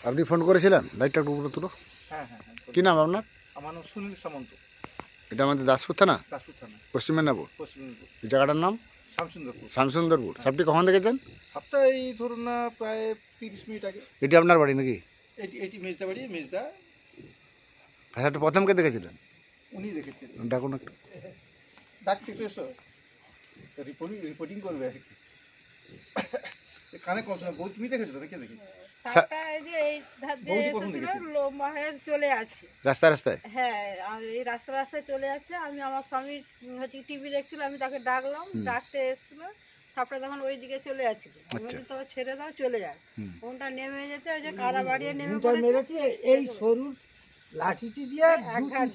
আপনি ফোন করেছিলেন? লাইটটা একটু উপরে তুলো। হ্যাঁ। কি নাম আপনার? আমার নাম সুনীল সামন্ত। এটা আমাদের দাসপুর থানা, দাসপুর থানা, পশ্চিম মেদিনীপুর। পশ্চিম মেদিনীপুর, এই জায়গাটার নাম শামসুন্দরপুর। শামসুন্দরপুর। সাপটি কখন দেখেছেন? সাপটা এই ধরুন না প্রায় 30 মিনিট আগে। এটি আপনার বাড়ি নাকি? এটি মেজদা বাড়ি, মেজদা। ভাষাটা প্রথম কে দেখেছিলেন? উনি দেখেছেন। ডাকুন একটু। ডাকছি তো এসো, রিপোর্টিং করবে আর কি। কানে কম শোনা। বউ তুমি দেখেছো নাকি? দেখি সাপটা এই যে এই ধার দিয়ে বৌদি কখন এসেছিল, দেখেছেন? লোমাহের চলে আছে। রাস্তায় রাস্তায়? হ্যাঁ, আর এই রাস্তায় চলে আছে। আমি আমার স্বামী হচ্ছে টিভি দেখছিল, আমি তাকে ডাকলাম, ডাকতে এসেছিল। সাপটা তখন ওই দিকে চলে যাচ্ছিল। আমি বলছি তো ছেড়ে দাও, চলে যায়। কোনটা নেমে যেতে ওই যে কাদা বাড়িয়ে নেমে মেরেছে এই সরু লাঠিটি দিয়ে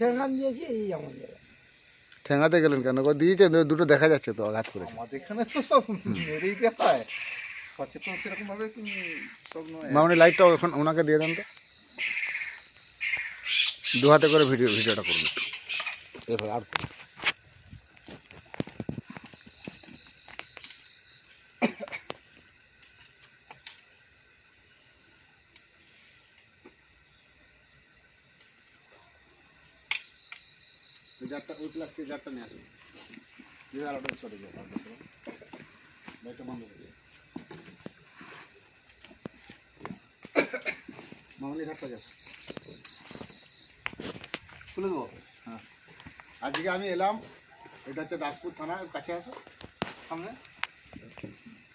ঠেঙ্গা দিয়েছে এই আমাদের। ঠেঙ্গাতে গেলেন কেন? দিয়েছে দুটো দেখা যাচ্ছে তো, আঘাত করেছে। আমাদের এখানে তো সব মেরেই দেওয়া হয়, সচেতন সেরকম ভাবে সব নয়। মামনি লাইটটা এখন ওনাকে দিয়ে দেন তো, দু হাতে করে ভিডিওটা করুন এবার আর করুন। যারটা ওই প্লাস্টিক যারটা নিয়ে আসুন, আলোটা সরে যায়, লাইটটা বন্ধ করে দিয়ে মামনি ধারটা যাচ্ছে খুলে দেবো। হ্যাঁ, আজকে আমি এলাম, এটা হচ্ছে দাসপুর থানার কাছে আছে সামনে।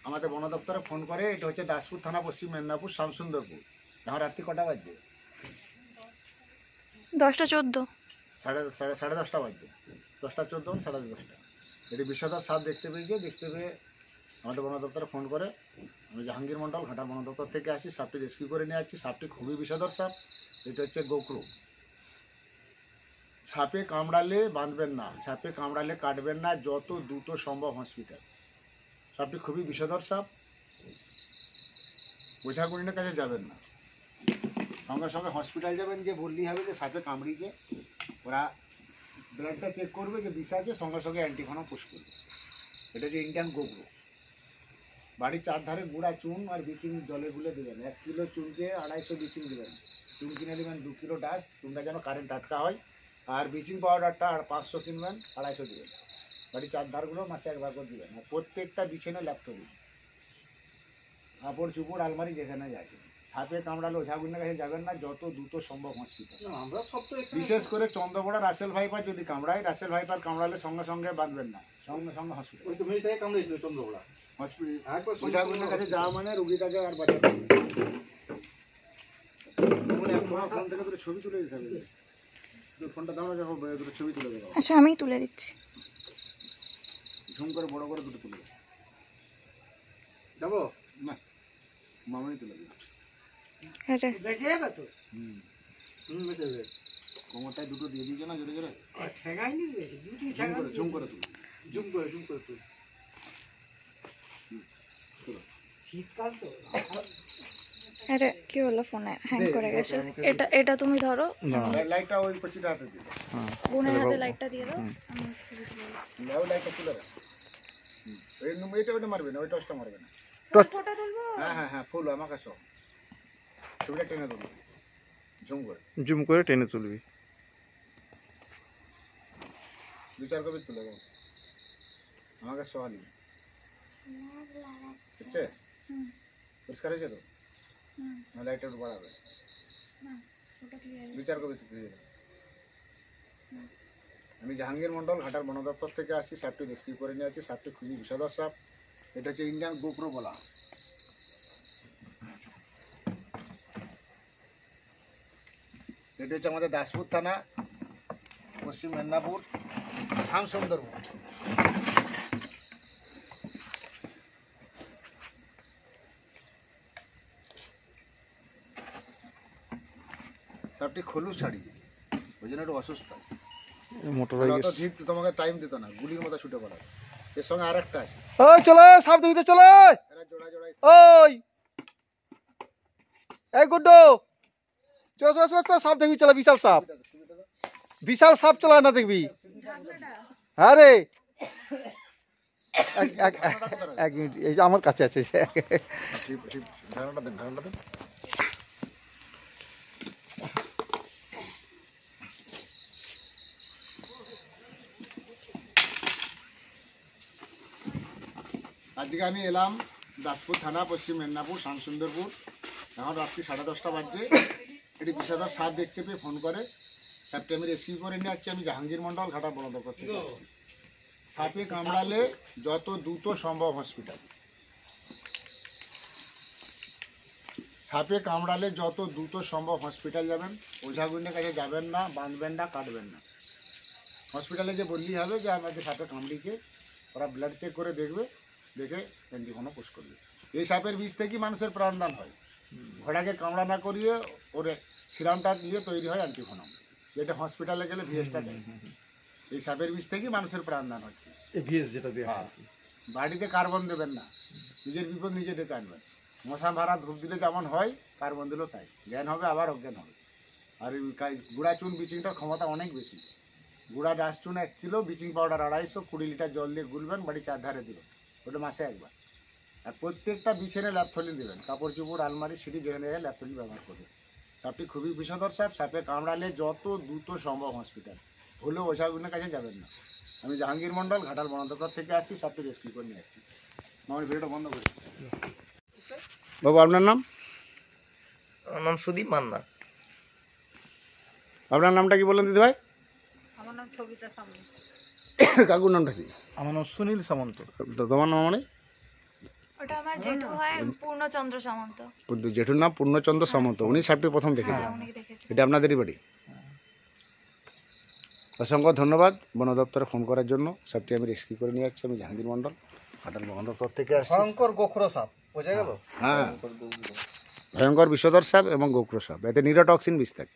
আমাদের বন দপ্তরে ফোন করে, এটা হচ্ছে দাসপুর থানা, পশ্চিম মেদিনীপুর, শামসুন্দরপুর। এখন রাত্রি কটা বাজছে? 10টা 14। সাড়ে 10টা বাজছে। 10টা 14, 10:30। এটি বিষধর সাপ দেখতে পেয়েছে। দেখতে পেয়ে আমাদের বন দপ্তরে ফোন করে, আমি জাহাঙ্গীর মন্ডল ঘাটার বন দপ্তর থেকে আসি, সাপটি রেস্কিউ করে নিয়ে আসছি। সাপটি খুবই বিষধর সাপ। এটা হচ্ছে গোখরো। সাপে কামড়ালে বাঁধবেন না, সাপে কামড়ালে কাটবেন না, যত দ্রুত সম্ভব হসপিটাল। সাপটি খুবই বিষধর সাপ, ওঝাগুনির কাছে যাবেন না, সঙ্গে সঙ্গে হসপিটাল যাবেন। যে বললেই হবে যে সাপে কামড়িয়েছে, ওরা ব্লাডটা চেক করবে যে বিষ আছে, সঙ্গে সঙ্গে অ্যান্টিভেনম পুশ করবে। এটা যে ইন্ডিয়ান গোখরো। বাড়ির চারধারে গুঁড়া চুন আর ব্লিচিং জলে গুলে দেবেন। 1 কিলো চুনকে 250 ব্লিচিং দেবেন। চুন কিনে নেবেন 2 কিলো ডাস্ট, চুনটা যেন কারেন্ট টাটকা হয়। আর ব্লিচিং পাউডারটা আর 500 কিনবেন, 250 দেবেন। বাড়ির চারধারগুলো মাসে একবার করে দেবেন। আর প্রত্যেকটা বিছানে ল্যাপটপ দিন, কাপড় চুপড় আলমারি যেখানে আছে। সাপে কামড়ালে ওঝাগুনির কাছে যাবেন না, যত দ্রুত সম্ভব হসপিটাল। আমরা সব তো বিশেষ করে চন্দ্রপড়া রাসেল ভাইপার যদি কামড়ায়, রাসেল ভাইপার কামড়ালে সঙ্গে সঙ্গে বাঁধবেন না, সঙ্গে সঙ্গে হসপিটাল। ওই তো মেজদাকে কামড়েছিল চন্দ্রকোড়া। একবার ওঝাগুনির কাছে যাওয়া মানে রুগীটাকে আর বাঁচাতে হবে। তোমার ফোন থেকে দুটো ছবি তুলে দিতে হবে। তুমি ফোনটা দাও না, যখন দুটো ছবি তুলে দেবো। আচ্ছা, আমিই তুলে দিচ্ছি। ঝুম করে বড় করে দুটো তুলে দেবো। যাবো না, মামনি তুলে দেবো। এটা বেঁচে যাবে তো? বেঁচে যাবে। কোমরটায় দুটো দিয়ে দিয়েছে না জোরে জোরে। ঠেঙ্গাই নিয়ে গেছে, দুটি ঝুম করে তুলো। জুম করে তুল। শীতকাল তো। এটা কি হলো? ফোনে হ্যাং করে গেছে। এটা তুমি ধরো, লাইটটা ওই কচিটা হাতে দিও। বোনের হাতে লাইটটা দিয়ে দাও। আমি ছবি তুলে দিচ্ছি। ওই লাইটটা তুলে রাখ। এইটা ওইটা মারবে না, ওই টসটা মারবে না। ফটো তুলবো। হ্যাঁ ফুল আমাকে সব ছবিটা টেনে দেবো, জুম করে টেনে তুলবি। 2-4 কপি তুলে দেবো আমাকে সহালি। বুঝছে? পরিষ্কার হয়েছে তো? না লাইটটা একটু বাড়াবে। 2-4 কপি তুলে দেবো। আমি জাহাঙ্গীর মন্ডল ঘাটার বন দপ্তর থেকে আসছি, সাপটি রেস্কিউ করে নিয়ে আসছি। সাপটি খুবই বিষধর সাপ। এটা হচ্ছে ইন্ডিয়ান গোখরো বলা। এটা হচ্ছে আমাদের দাসপুর থানা, পশ্চিম মেদিনীপুর, শামসুন্দরপুর। সাপটি খোলস ছাড়িয়ে, ওই জন্য একটু অসুস্থ। তোমাকে টাইম দিত না, গুলির মতো ছুটে পড়া। এর সঙ্গে আর একটা আছে। ওই চলো সাপ দেখতে চলো। এরা জোড়া জোড়াই। ওই এই গুড্ডু, চলো সাপ দেখবি, চলো বিশাল সাপ। বিশাল সাপ চলা না দেখবি। হ্যাঁ রে, এক মিনিট, এই যে আমার কাছে আছে। আজকে আমি এলাম দাসপুর থানা, পশ্চিম মেদিনীপুর, শ্যামসুন্দরপুর। এখন রাত্রি 10:30 বাজছে। এটি বিষধর সাপ দেখতে পেয়ে ফোন করে। সাপটি আমি রেস্কিউ করে নিয়ে যাচ্ছি। আমি জাহাঙ্গীর মন্ডল, ঘাটাল বন দপ্তর থেকে আসছি। সাপে কামড়ালে যত দ্রুত সম্ভব হসপিটাল। সাপে কামড়ালে যত দ্রুত সম্ভব হসপিটাল যাবেন। ওঝাগুনের কাছে যাবেন না, বাঁধবেন না, কাটবেন না। হসপিটালে যে বললেই হবে যে আমাকে সাপে কামড়িয়েছে, ওরা ব্লাড চেক করে দেখবে, দেখে অ্যান্টিভেনম পুশ করবে। এই সাপের বিষ থেকেই মানুষের প্রাণদান হয়। ঘোড়াকে কামড়া না করিয়ে ওরে সিরামটা দিয়ে তৈরি হয় অ্যান্টিভেনম, যেটা হসপিটালে গেলে ভিএসটা দেয়। এই সাপের বিষ থেকেই মানুষের প্রাণদান হচ্ছে। ভিএস যেটা দেওয়া হ্যাঁ, বাড়িতে কার্বন দেবেন না, নিজের বিপদ নিজে ডেকে আনবেন। মশা মারা ধূপ দিলে যেমন হয়, কার্বন দিলেও তাই, জ্ঞান হবে আবার অজ্ঞান হবে। আর গুঁড়া চুন ব্লিচিংটার ক্ষমতা অনেক বেশি। গুঁড়া ডাস্ট চুন 1 কিলো, ব্লিচিং পাউডার 250, 20 লিটার জল দিয়ে গুলবেন, বাড়ি 4 ধারে দিবেন, ওটা মাসে একবার। আর প্রত্যেকটা বিছানে ল্যাপথলিন দেবেন, কাপড় চোপড় আলমারি সিঁড়ি যেখানে যায় ল্যাপথলিন ব্যবহার করবেন। সাপটি খুবই বিষধর সাপ। সাপে কামড়ালে যত দ্রুত সম্ভব হসপিটাল, ভুলেও ওঝাগুনের কাছে যাবেন না। আমি জাহাঙ্গীর মন্ডল, ঘাটাল বন দপ্তর থেকে আসছি। সাপটি রেস্কিউ করে নিয়ে যাচ্ছি। আমার ভিডিওটা বন্ধ করি। বাবু, আপনার নাম? আমার নাম সুদীপ মান্না। আপনার নামটা কি বললেন দিদি ভাই? আমার নাম সবিতা সামনে। কাকুর নামটা কি? আমার নাম সুনীল সামন্ত। তোমার নাম? মানে ওটা আমার জেঠু হয়, পূর্ণচন্দ্র সামন্ত। জেঠুর নাম পূর্ণচন্দ্র সামন্ত। উনি সাপটি প্রথম দেখেছেন। হ্যাঁ, উনি দেখেছে। এটা আপনাদেরই বাড়ি? অসংখ্য ধন্যবাদ বন দপ্তরে ফোন করার জন্য। সাপটি আমি রেস্কিউ করে নিয়ে যাচ্ছি। আমি জাহাঙ্গীর মন্ডল, ঘাটাল বন দপ্তর থেকে আসছি। ভয়ঙ্কর গোখরো সাপ, বোঝা গেল? হ্যাঁ, ভয়ঙ্কর বিষধর সাপ এবং গোখরো সাপ। এতে নিউরোটক্সিন বিষ থাকে।